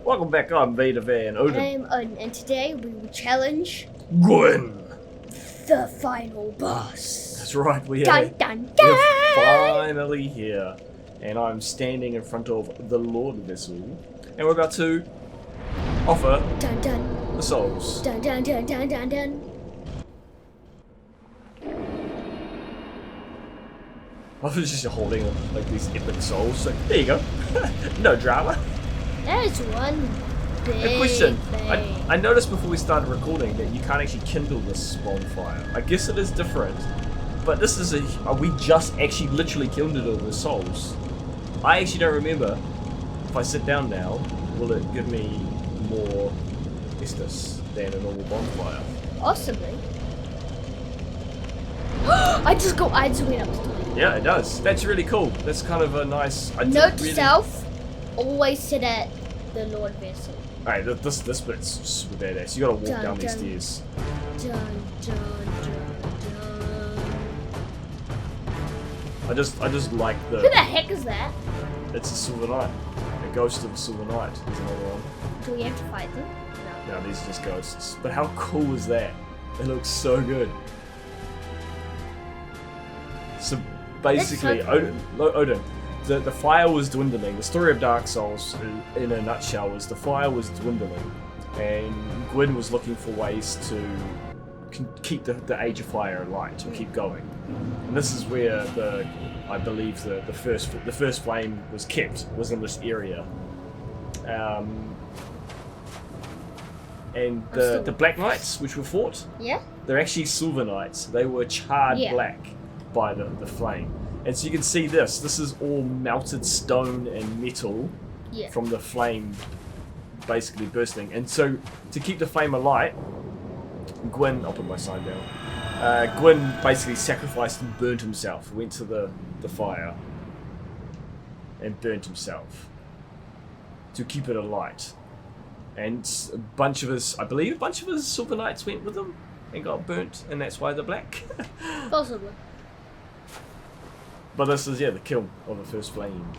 Welcome back, I'm Vader Van Odin. I'm Odin, and today we will challenge Gwyn! the final boss. That's right, we Dun, are dun, we're dun. finally here. And I'm standing in front of the Lord Vessel. And we're about to offer Dun, dun. the souls. Dun, dun, dun, dun, dun, dun. I was just holding like these epic souls. Like, there you go. No drama. That is one big A question. thing. I noticed before we started recording that you can't actually kindle this bonfire. I guess it is different. But this is we just actually literally kindled it with souls. I actually don't remember. If I sit down now, will it give me more Estus than a normal bonfire? Possibly. I just went up to 20. Yeah, it does. That's really cool. That's kind of a nice... Note to self, always sit at the Lord Vessel. Alright, this bit's super badass. You gotta walk Dun, down these dun. stairs. Dun, dun, dun, dun. I just like Who the heck is that? It's a Silver Knight. A ghost of a Silver Knight is another one. Do we have to fight them? No. No, these are just ghosts. But how cool is that? It looks so good. So basically, That's so cool. Odin, the fire was dwindling. The story of Dark Souls, in a nutshell, was the fire was dwindling, and Gwyn was looking for ways to keep the Age of Fire alight, to keep going. And this is where I believe the first flame was kept, was in this area. And the Black Knights, which were fought, Yeah? they're actually Silver Knights. They were charred black by the flame. And so you can see this is all melted stone and metal from the flame basically bursting. And so to keep the flame alight, Gwyn, I'll put my sign down, Gwyn basically sacrificed and burnt himself, went to the fire and burnt himself to keep it alight. And a bunch of his Silver Knights went with him and got burnt, and that's why they're black. Possibly. But this is, the kiln of the first flame.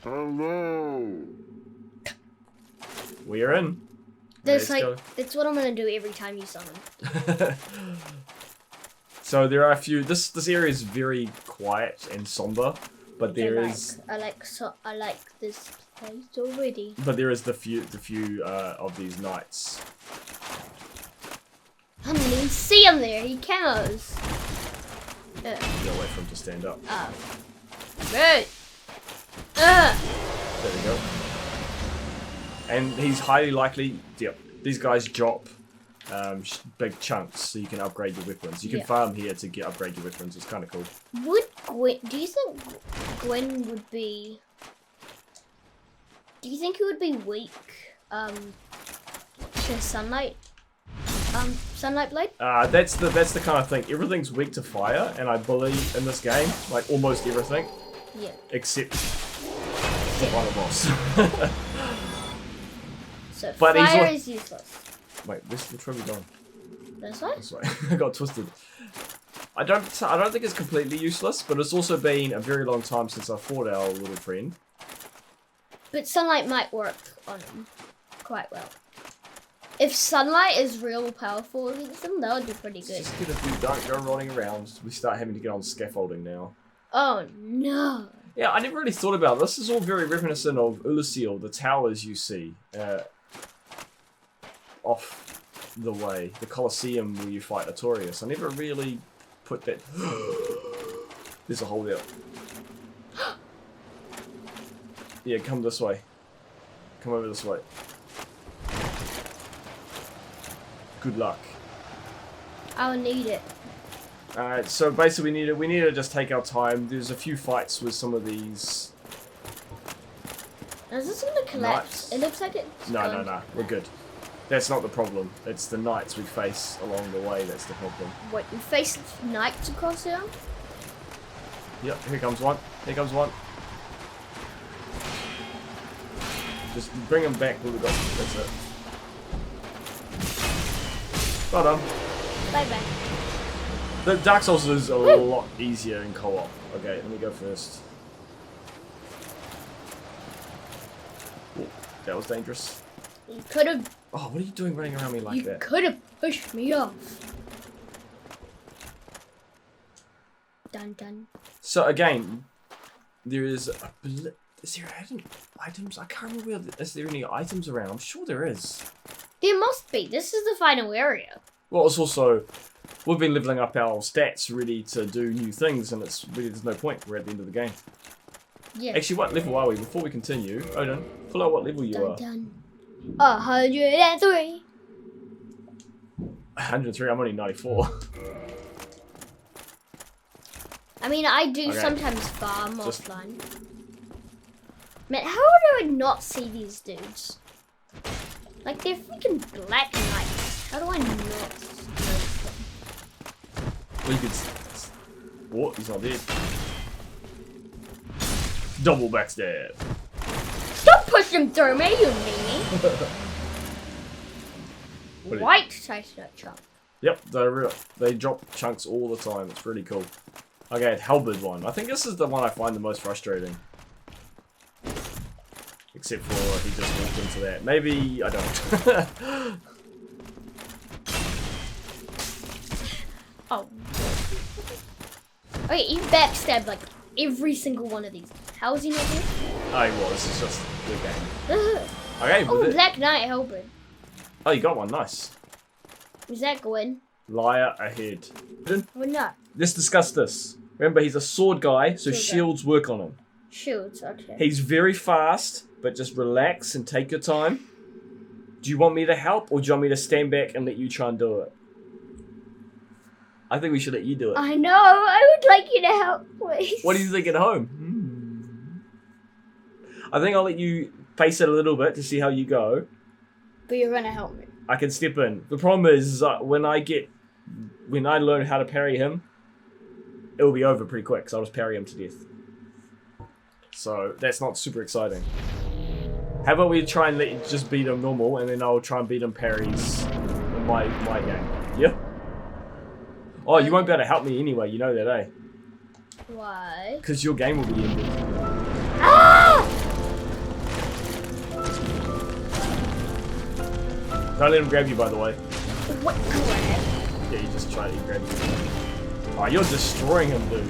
Hello. We are in. That's Let's that's what I'm gonna do every time you summon. go. So there are a few. This area is very quiet and somber, but I like this place already. But there is the few of these knights. I didn't even see him there. He camos. You gotta wait for him to stand up. Right. There we go. And he's highly likely. Yep. These guys drop big chunks, so you can upgrade your weapons. You can farm here to upgrade your weapons. It's kind of cool. Do you think Gwyn would be? Do you think he would be weak? To sunlight. Sunlight blade. That's the kind of thing. Everything's weak to fire, and I believe in this game, like almost everything. Yeah. Except the final boss. So But fire is useless. Wait, which way are we going? This way? This way. I got twisted. I don't think it's completely useless, but it's also been a very long time since I fought our little friend. But sunlight might work on him quite well. If sunlight is real powerful against them, that would be pretty good. Just get a few don't go rolling around. We start having to get on scaffolding now. Oh no. Yeah, I never really thought about this. This is all very reminiscent of Ulusil, the towers you see off the way, the Colosseum where you fight Artorias. I never really put that. There's a hole there. Yeah, come this way. Come over this way. Good luck. I'll need it. Alright, so basically we need to just take our time. There's a few fights with some of these. Is this gonna collapse? Knights. It looks like it's No, we're good. That's not the problem. It's the knights we face along the way that's the problem. Wait, we face knights across here? Yep, here comes one. Here comes one. Just bring them back where we got. That's it. Well done. Bye bye. The Dark Souls is a lot easier in co-op. Okay, let me go first. That was dangerous. You could have. Oh, what are you doing running around me like that? You could have pushed me off. Dun dun. So again, there is is there items? I can't remember. Is there any items around? I'm sure there is. There must be. This is the final area. Well, it's also we've been leveling up our stats ready to do new things, and it's really there's no point. We're at the end of the game. Yeah. Actually, what level are we? Before we continue, Odin, pull out what level you are. Dun. 103. 103. I'm only 94. I mean, I do Okay. sometimes farm offline. Man, how do I not see these dudes? Like, they're freaking black knights. How do I not notice them? Well, you could. What? He's not dead. Double backstab. Stop pushing through me, you meanie! White chestnut chunk. Yep, they drop chunks all the time. It's pretty cool. Okay, halberd one. I think this is the one I find the most frustrating. Except for he just walked into that. Maybe I don't. Oh. Okay, you backstabbed like every single one of these. How is he not here? Oh, he was. It's just the game. Okay, Oh, with it. Black Knight Halberd. Oh, you got one. Nice. Is that Gwyn? Liar ahead. Or not? Let's discuss this. Remember, he's a sword guy, so Sword guy. shields work on him. Shields, okay. He's very fast, but just relax and take your time. Do you want me to help, or do you want me to stand back and let you try and do it? I think we should let you do it. I know, I would like you to help, please. What do you think at home? I think I'll let you face it a little bit to see how you go. But you're gonna help me. I can step in. The problem is when I learn how to parry him, it will be over pretty quick, so I'll just parry him to death. So that's not super exciting. How about we try and let you just beat him normal, and then I'll try and beat him parries in my game. Yeah? Oh, you won't be able to help me anyway, you know that, eh? Why? Because your game will be ended. Ah! Don't let him grab you, by the way. What grab? Yeah, you just try to grab you. Oh, you're destroying him, dude.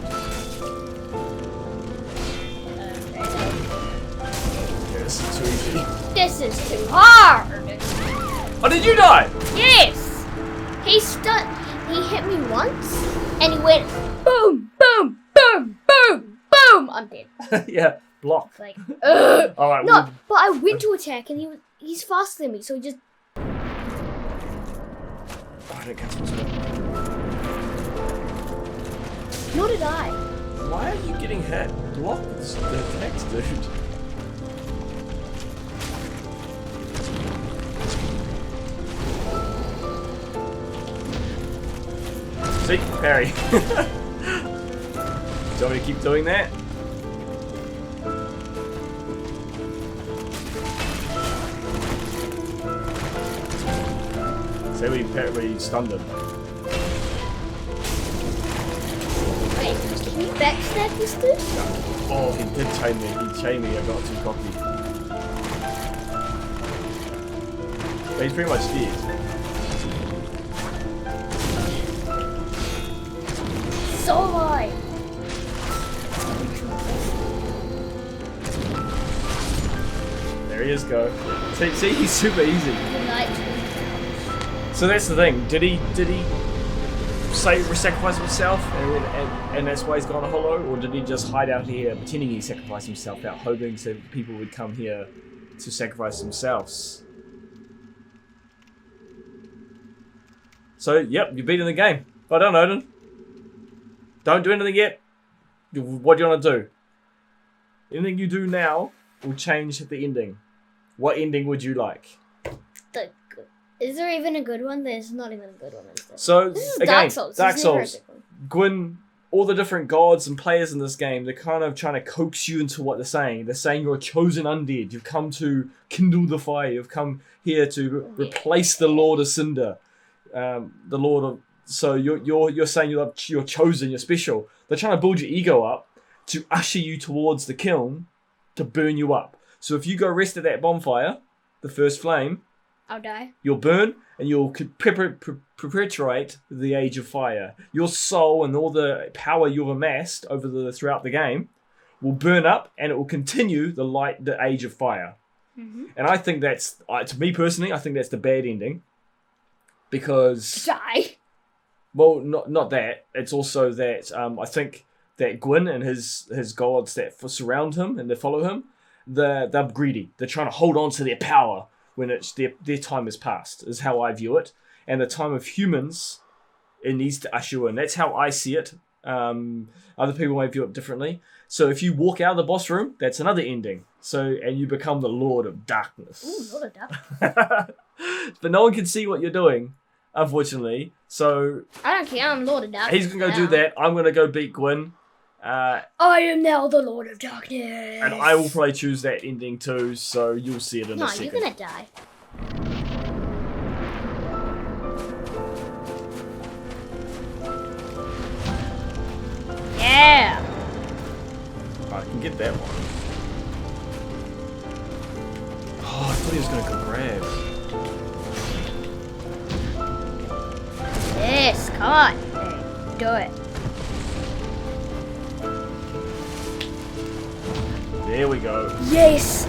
Yeah, this is too easy. This is too hard. Oh, did you die? Yes. He hit me once, and he went boom, boom, boom, boom, boom. I'm dead. Yeah, block. It's like, ugh. Alright, No, but I went to attack, and he's faster than me, so he just. Oh, I didn't catch what's going. Nor did I. Why are you getting hit? Block the attacks, dude. See? Parry. Do you want me to keep doing that? Say we stunned him. Wait, can you backstab this dude? Oh, he did chain me. He chained me. I got too cocky. But he's pretty much dead. So am I. There he is, go. See, he's super easy. The knight. So that's the thing. Did he say sacrifice himself, and that's why he's gone hollow, or did he just hide out here pretending he sacrificed himself out, hoping so people would come here to sacrifice themselves? So, yep, you're beating the game. Well done, Odin. Don't do anything yet. What do you want to do? Anything you do now will change the ending. What ending would you like? Is there even a good one? There's not even a good one. Is there? So, This is again, Dark Souls. Dark This is never a Souls. good one. Gwyn, all the different gods and players in this game, they're kind of trying to coax you into what they're saying. They're saying you're a chosen undead. You've come to kindle the fire. You've come here to replace the Lord of Cinder. The Lord of... So you're saying you're chosen, you're special. They're trying to build your ego up to usher you towards the kiln to burn you up. So if you go rest at that bonfire, the first flame, I'll die. You'll burn and you'll perpetuate the Age of Fire. Your soul and all the power you've amassed throughout the game will burn up, and it will continue the Age of Fire. Mm-hmm. And I think that's, to me personally, I think that's the bad ending. Because... Die? Well, not that. It's also that I think that Gwyn and his gods that surround him and that follow him, they're greedy. They're trying to hold on to their power when it's their time has passed, is how I view it. And the time of humans, it needs to usher in. That's how I see it. Other people may view it differently. So if you walk out of the boss room, that's another ending. And you become the Lord of Darkness. Ooh, Lord of Darkness. But no one can see what you're doing, unfortunately. So I don't care, I'm Lord of Darkness. He's going to go do that. I'm going to go beat Gwyn. I am now the Lord of Darkness. And I will probably choose that ending too, so you'll see it in a second. No, you're going to die. Yeah! I can get that one. Oh, I thought he was going to go grab. Yes, come on. Do it. There we go. Yes!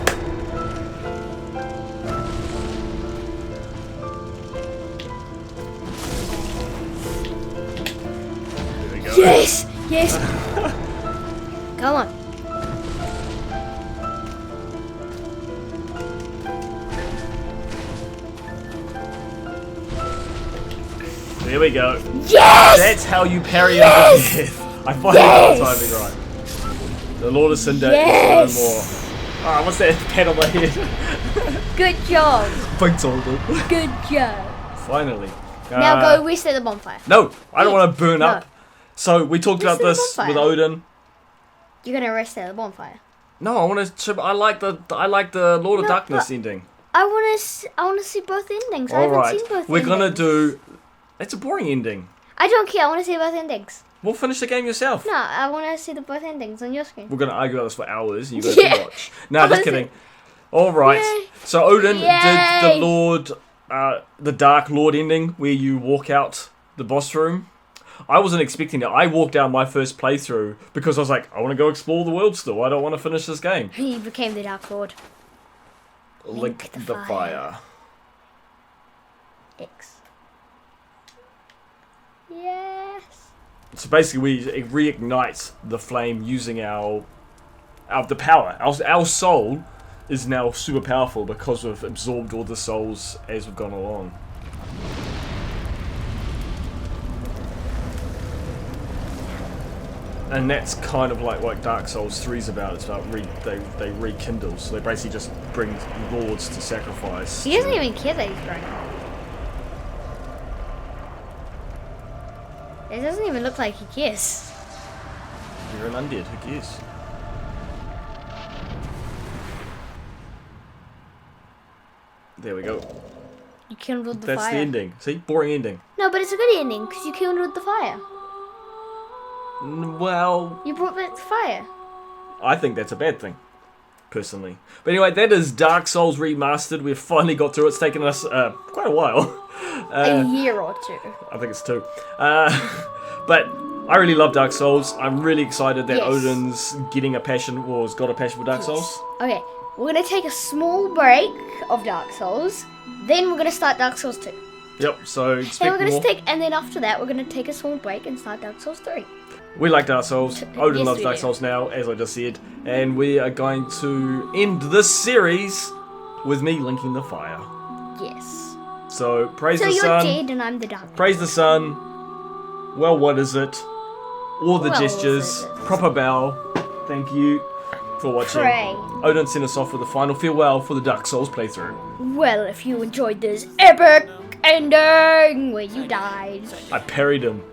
There we go. Yes! Yes! Come on. There we go. Yes! That's how you parry Yes! him to death. I finally got the timing right. The Lord of Cinder Yes! is no more. Ah, what's that pat on my head? Good job. Thanks, Alden. Good job. Finally. Now go rest at the bonfire. No, I don't want to burn No. up. So we talked Rest about at the this bonfire. with Odin. You're gonna rest at the bonfire. No, I want to. I like the Lord of No, Darkness but ending. I wanna see both endings. I All haven't right, seen both we're endings. gonna do. It's a boring ending. I don't care. I wanna see both endings. We'll finish the game yourself. No, I wanna see the both endings on your screen. We're gonna argue about this for hours, and you guys Yeah. can watch. No, just kidding. All right. Yay. So Odin did the Yay. Lord, the Dark Lord ending, where you walk out the boss room. I wasn't expecting it. I walked out my first playthrough because I was like, I want to go explore the world still. I don't want to finish this game. He became the Dark Lord. Link the fire. X. Yes. So basically, we reignite the flame using the power. Our soul is now super powerful because we've absorbed all the souls as we've gone along. And that's kind of like what Dark Souls 3 is about. It's about they rekindle. So they basically just bring lords to sacrifice. He doesn't even care that he's burning. It doesn't even look like he cares. You're an undead. Who cares? There we go. You killed with the That's fire. the ending. See? Boring ending. No, but it's a good ending because you killed with the fire. Well, You brought back the fire. I think that's a bad thing, personally. But anyway, that is Dark Souls Remastered. We've finally got through it. It's taken us quite a while. A year or two. I think it's 2. But I really love Dark Souls. I'm really excited that Yes. Odin's getting a passion, or has got a passion for Dark Souls. Okay, we're gonna take a small break of Dark Souls. Then we're gonna start Dark Souls 2. Yep, so And expect we're gonna more. and then after that, we're gonna take a small break and start Dark Souls 3. We like Dark Souls. Odin Yes, loves we Dark do. Souls now, as I just said. And we are going to end this series with me linking the fire. Yes. So, praise So the you're sun. dead and I'm the dark. Praise the sun. Well, what is it? All the Well, gestures. what is it? Proper bow. Thank you for watching. Pray. Odin sent us off with a final farewell for the Dark Souls playthrough. Well, if you enjoyed this epic ending where you died, I parried him.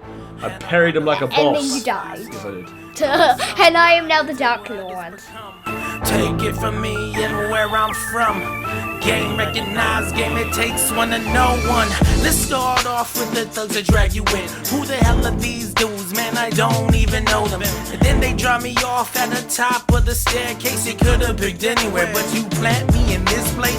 I parried him like a boss. and then you died, Yes, I did. and I am now the Dark Lord. Take it from me and where I'm from. Game recognized, game it takes one to know one. Let's start off with the thugs that drag you in. Who the hell are these dudes? Man, I don't even know them. And then they drop me off at the top of the staircase. They could have picked anywhere, but you plant me in this place.